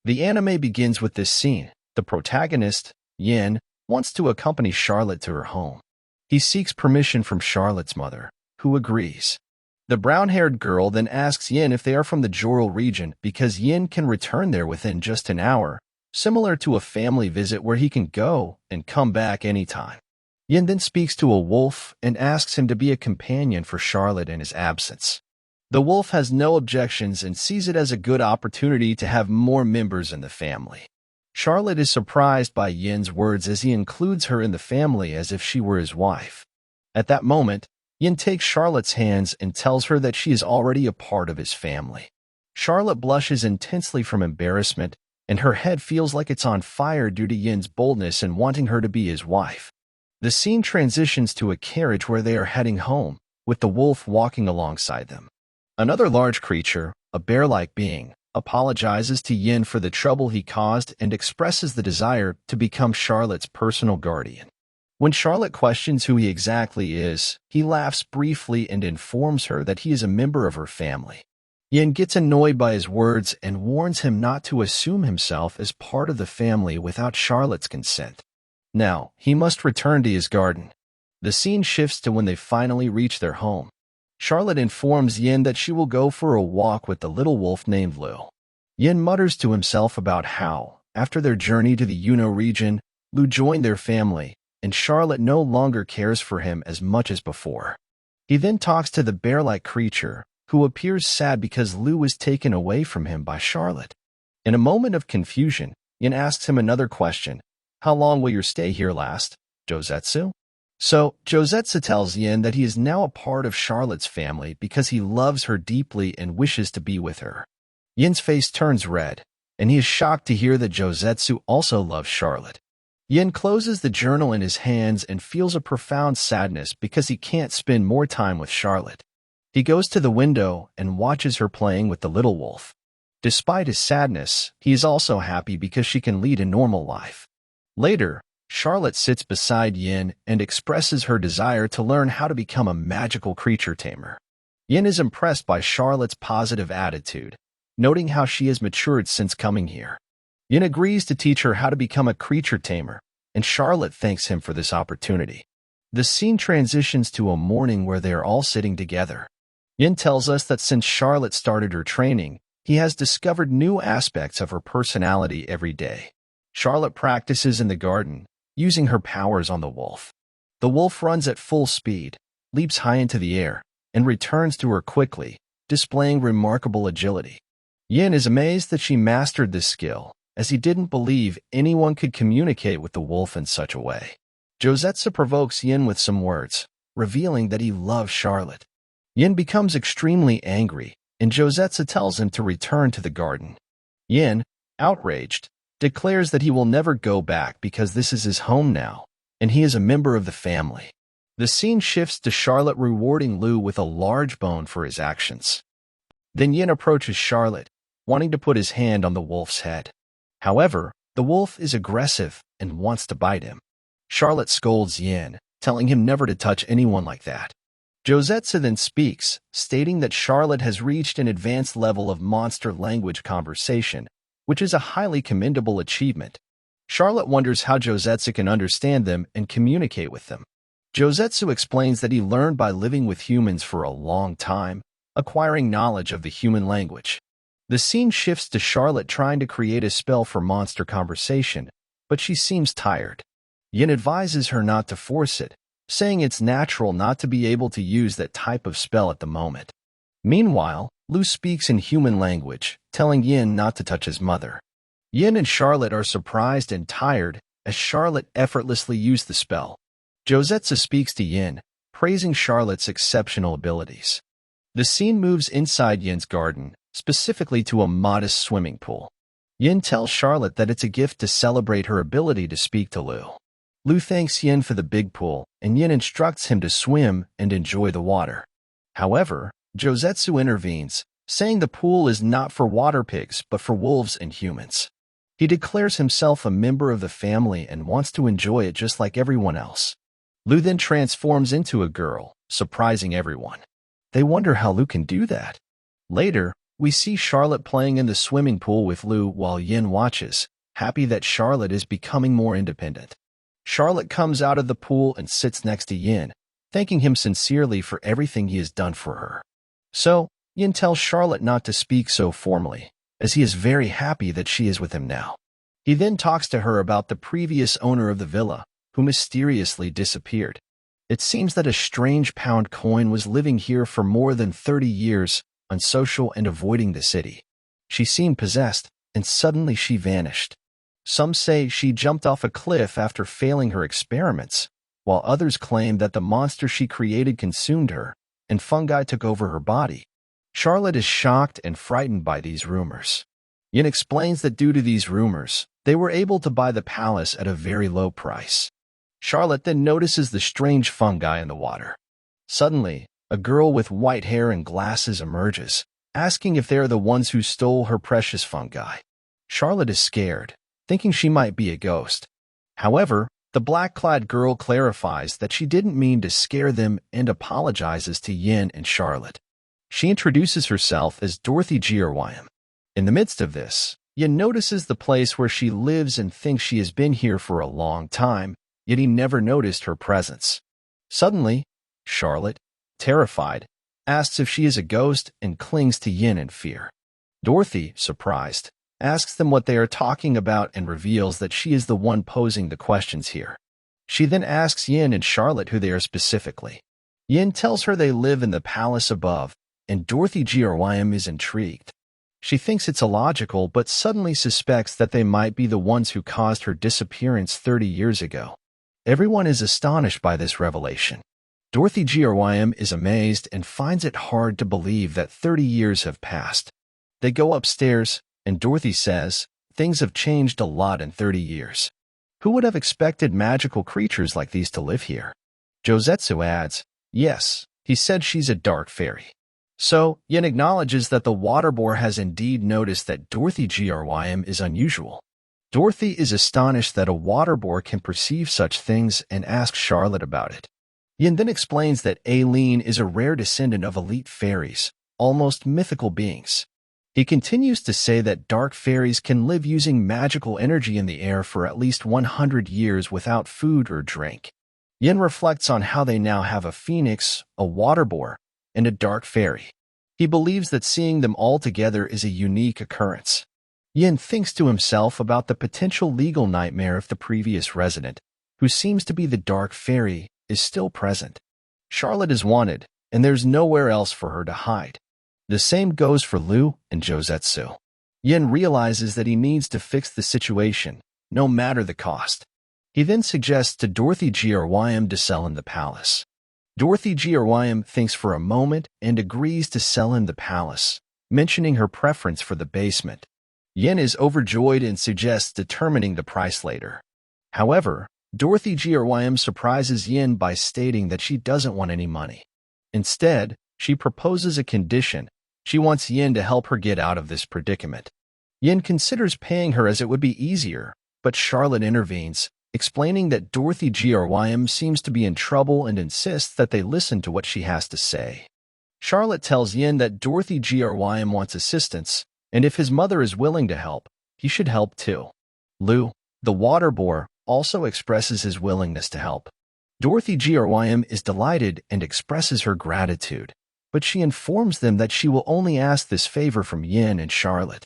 The anime begins with this scene. The protagonist, Yin, wants to accompany Charlotte to her home. He seeks permission from Charlotte's mother, who agrees. The brown-haired girl then asks Yin if they are from the Joral region because Yin can return there within just an hour, similar to a family visit where he can go and come back anytime. Yin then speaks to a wolf and asks him to be a companion for Charlotte in his absence. The wolf has no objections and sees it as a good opportunity to have more members in the family. Charlotte is surprised by Yin's words as he includes her in the family as if she were his wife. At that moment, Yin takes Charlotte's hands and tells her that she is already a part of his family. Charlotte blushes intensely from embarrassment, and her head feels like it's on fire due to Yin's boldness and wanting her to be his wife. The scene transitions to a carriage where they are heading home, with the wolf walking alongside them. Another large creature, a bear-like being, apologizes to Yin for the trouble he caused and expresses the desire to become Charlotte's personal guardian. When Charlotte questions who he exactly is, he laughs briefly and informs her that he is a member of her family. Yin gets annoyed by his words and warns him not to assume himself as part of the family without Charlotte's consent. Now, he must return to his garden. The scene shifts to when they finally reach their home. Charlotte informs Yin that she will go for a walk with the little wolf named Lu. Yin mutters to himself about how, after their journey to the Yuno region, Lu joined their family, and Charlotte no longer cares for him as much as before. He then talks to the bear-like creature, who appears sad because Lu was taken away from him by Charlotte. In a moment of confusion, Yin asks him another question. How long will your stay here last, Josetsu? So, Josetsu tells Yin that he is now a part of Charlotte's family because he loves her deeply and wishes to be with her. Yin's face turns red, and he is shocked to hear that Josetsu also loves Charlotte. Yin closes the journal in his hands and feels a profound sadness because he can't spend more time with Charlotte. He goes to the window and watches her playing with the little wolf. Despite his sadness, he is also happy because she can lead a normal life. Later, Charlotte sits beside Yin and expresses her desire to learn how to become a magical creature tamer. Yin is impressed by Charlotte's positive attitude, noting how she has matured since coming here. Yin agrees to teach her how to become a creature tamer, and Charlotte thanks him for this opportunity. The scene transitions to a morning where they are all sitting together. Yin tells us that since Charlotte started her training, he has discovered new aspects of her personality every day. Charlotte practices in the garden, using her powers on the wolf. The wolf runs at full speed, leaps high into the air, and returns to her quickly, displaying remarkable agility. Yin is amazed that she mastered this skill, as he didn't believe anyone could communicate with the wolf in such a way. Josetsu provokes Yin with some words, revealing that he loves Charlotte. Yin becomes extremely angry, and Josetsu tells him to return to the garden. Yin, outraged, declares that he will never go back because this is his home now, and he is a member of the family. The scene shifts to Charlotte rewarding Lu with a large bone for his actions. Then Yin approaches Charlotte, wanting to put his hand on the wolf's head. However, the wolf is aggressive and wants to bite him. Charlotte scolds Yin, telling him never to touch anyone like that. Josetsu then speaks, stating that Charlotte has reached an advanced level of monster language conversation, which is a highly commendable achievement. Charlotte wonders how Josetsu can understand them and communicate with them. Josetsu explains that he learned by living with humans for a long time, acquiring knowledge of the human language. The scene shifts to Charlotte trying to create a spell for monster conversation, but she seems tired. Yin advises her not to force it, saying it's natural not to be able to use that type of spell at the moment. Meanwhile, Lu speaks in human language, telling Yin not to touch his mother. Yin and Charlotte are surprised and tired as Charlotte effortlessly used the spell. Josetsu speaks to Yin, praising Charlotte's exceptional abilities. The scene moves inside Yin's garden, specifically to a modest swimming pool. Yin tells Charlotte that it's a gift to celebrate her ability to speak to Lu. Lu thanks Yin for the big pool, and Yin instructs him to swim and enjoy the water. However, Josetsu intervenes, saying the pool is not for water pigs but for wolves and humans. He declares himself a member of the family and wants to enjoy it just like everyone else. Lu then transforms into a girl, surprising everyone. They wonder how Lu can do that. Later, We see Charlotte playing in the swimming pool with Lu while Yin watches, happy that Charlotte is becoming more independent. Charlotte comes out of the pool and sits next to Yin, thanking him sincerely for everything he has done for her. So, Yin tells Charlotte not to speak so formally, as he is very happy that she is with him now. He then talks to her about the previous owner of the villa, who mysteriously disappeared. It seems that a strange pound coin was living here for more than 30 years, unsocial and avoiding the city. She seemed possessed, and suddenly she vanished. Some say she jumped off a cliff after failing her experiments, while others claim that the monster she created consumed her, and fungi took over her body. Charlotte is shocked and frightened by these rumors. Yin explains that due to these rumors, they were able to buy the palace at a very low price. Charlotte then notices the strange fungi in the water. Suddenly, a girl with white hair and glasses emerges, asking if they are the ones who stole her precious fungi. Charlotte is scared, thinking she might be a ghost. However, the black-clad girl clarifies that she didn't mean to scare them and apologizes to Yin and Charlotte. She introduces herself as Dorothy Giorwayam. In the midst of this, Yin notices the place where she lives and thinks she has been here for a long time, yet he never noticed her presence. Suddenly, Charlotte, terrified, asks if she is a ghost and clings to Yin in fear. Dorothy, surprised, asks them what they are talking about and reveals that she is the one posing the questions here. She then asks Yin and Charlotte who they are specifically. Yin tells her they live in the palace above, and Dorothy Giorwayam is intrigued. She thinks it's illogical but suddenly suspects that they might be the ones who caused her disappearance 30 years ago. Everyone is astonished by this revelation. Dorothy Giorwayam is amazed and finds it hard to believe that 30 years have passed. They go upstairs, and Dorothy says, things have changed a lot in 30 years. Who would have expected magical creatures like these to live here? Josetsu adds, yes, he said she's a dark fairy. So, Yin acknowledges that the water boar has indeed noticed that Dorothy Giorwayam is unusual. Dorothy is astonished that a water boar can perceive such things and asks Charlotte about it. Yin then explains that Aileen is a rare descendant of elite fairies, almost mythical beings. He continues to say that dark fairies can live using magical energy in the air for at least 100 years without food or drink. Yin reflects on how they now have a phoenix, a water boar, and a dark fairy. He believes that seeing them all together is a unique occurrence. Yin thinks to himself about the potential legal nightmare if the previous resident, who seems to be the dark fairy, is still present. Charlotte is wanted, and there's nowhere else for her to hide. The same goes for Lu and Josetsu. Yin realizes that he needs to fix the situation, no matter the cost. He then suggests to Dorothy Giorwayam to sell him the palace. Dorothy Giorwayam thinks for a moment and agrees to sell him the palace, mentioning her preference for the basement. Yin is overjoyed and suggests determining the price later. However, Dorothy Giorwayam surprises Yin by stating that she doesn't want any money. Instead, she proposes a condition. She wants Yin to help her get out of this predicament. Yin considers paying her as it would be easier, but Charlotte intervenes, explaining that Dorothy Giorwayam seems to be in trouble and insists that they listen to what she has to say. Charlotte tells Yin that Dorothy Giorwayam wants assistance, and if his mother is willing to help, he should help too. Lu, the water boar, also expresses his willingness to help. Dorothy Giorwayam is delighted and expresses her gratitude, but she informs them that she will only ask this favor from Yin and Charlotte.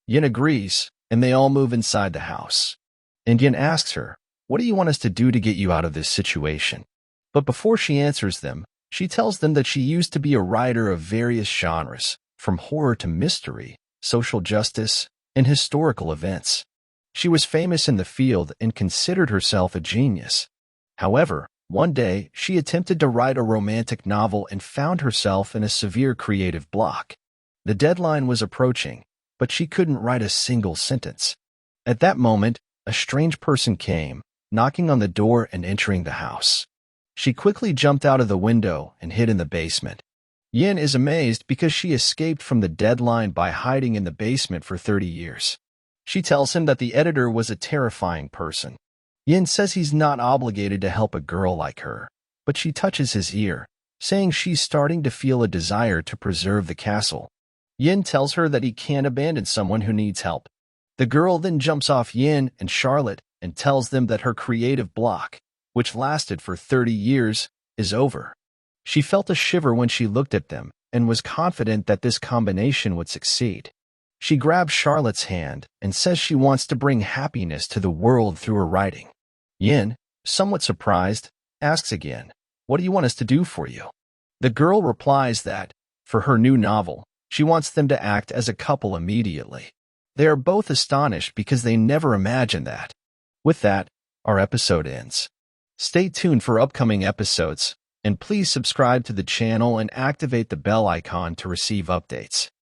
Yin agrees, and they all move inside the house. And Yin asks her, "What do you want us to do to get you out of this situation?" But before she answers them, she tells them that she used to be a writer of various genres, from horror to mystery, social justice, and historical events. She was famous in the field and considered herself a genius. However, one day, she attempted to write a romantic novel and found herself in a severe creative block. The deadline was approaching, but she couldn't write a single sentence. At that moment, a strange person came, knocking on the door and entering the house. She quickly jumped out of the window and hid in the basement. Yin is amazed because she escaped from the deadline by hiding in the basement for 30 years. She tells him that the editor was a terrifying person. Yin says he's not obligated to help a girl like her, but she touches his ear, saying she's starting to feel a desire to preserve the castle. Yin tells her that he can't abandon someone who needs help. The girl then jumps off Yin and Charlotte and tells them that her creative block, which lasted for 30 years, is over. She felt a shiver when she looked at them and was confident that this combination would succeed. She grabs Charlotte's hand and says she wants to bring happiness to the world through her writing. Yin, somewhat surprised, asks again, "What do you want us to do for you?" The girl replies that, for her new novel, she wants them to act as a couple immediately. They are both astonished because they never imagined that. With that, our episode ends. Stay tuned for upcoming episodes, and please subscribe to the channel and activate the bell icon to receive updates.